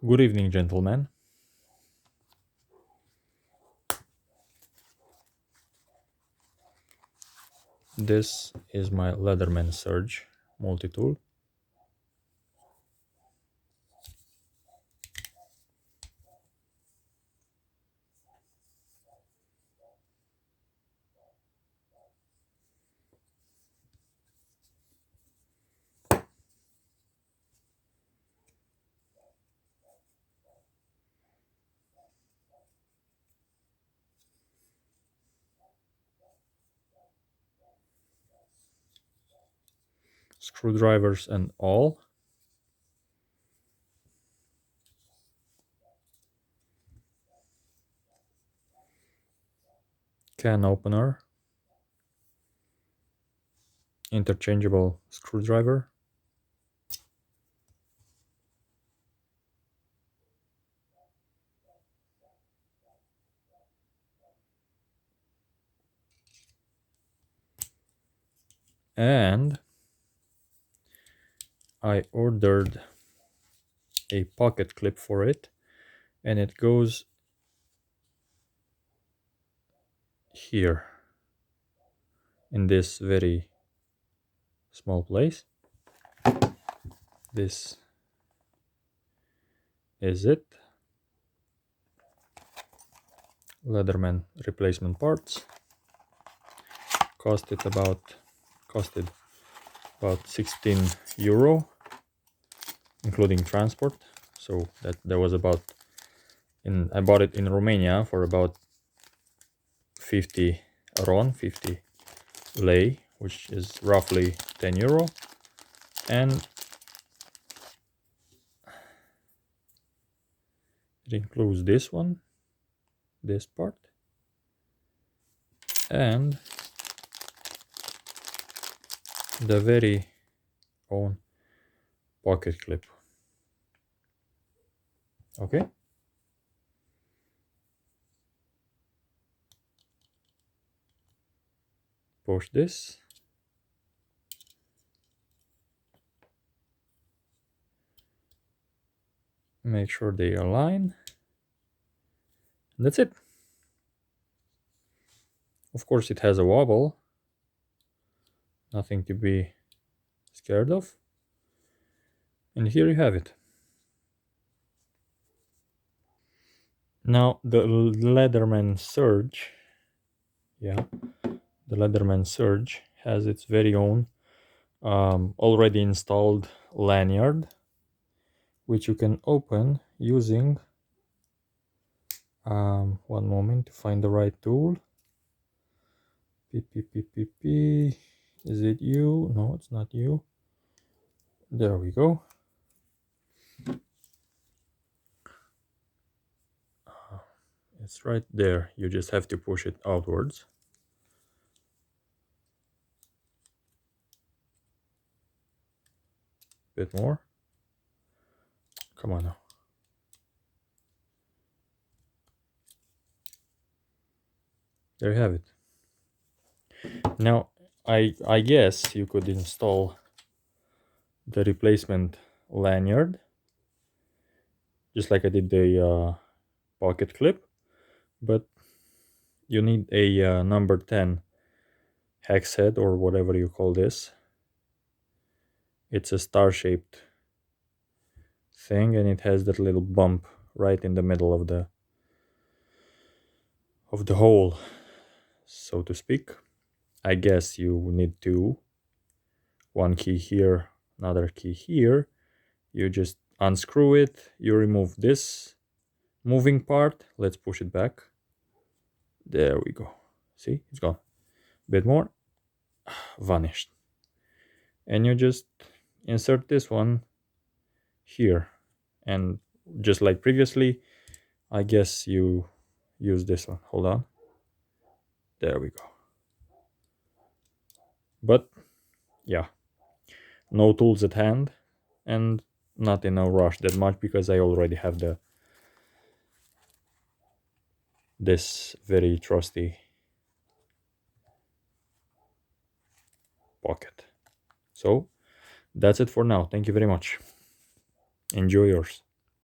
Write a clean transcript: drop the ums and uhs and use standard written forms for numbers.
Good evening, gentlemen. This is my Leatherman Surge multi-tool. Screwdrivers and all. Can opener. Interchangeable screwdriver. And I ordered a pocket clip for it, and it goes here in this very small place. This is it. Leatherman replacement parts. Costed about 16 euro, including transport. So that was about, I bought it in Romania for about 50 RON, 50 lei, which is roughly 10 euro. And it includes this one, this part, and the very own pocket clip. Okay. Push this. Make sure they align. And that's it. Of course, it has a wobble. Nothing to be scared of. And here you have it. Now the Leatherman Surge, the Leatherman Surge has its very own already installed lanyard, which you can open using one moment to find the right tool. Is it you? No, it's not you. There we go. It's right there. You just have to push it outwards. Bit more. Come on now. There you have it. Now, I guess you could install the replacement lanyard, just like I did the pocket clip, but you need a number 10 hex head or whatever you call this. It's a star-shaped thing, and it has that little bump right in the middle of the hole, so to speak. I guess you need two. One key here, another key here. You just unscrew it, you remove this moving part. Let's push it back. There we go. See, it's gone. Bit more. Vanished. And you just insert this one here, and just like previously, I guess you use this one. Hold on. There we go. But yeah, no tools at hand, and not in a rush that much because I already have this very trusty pocket. So that's it for now. Thank you very much. Enjoy yours.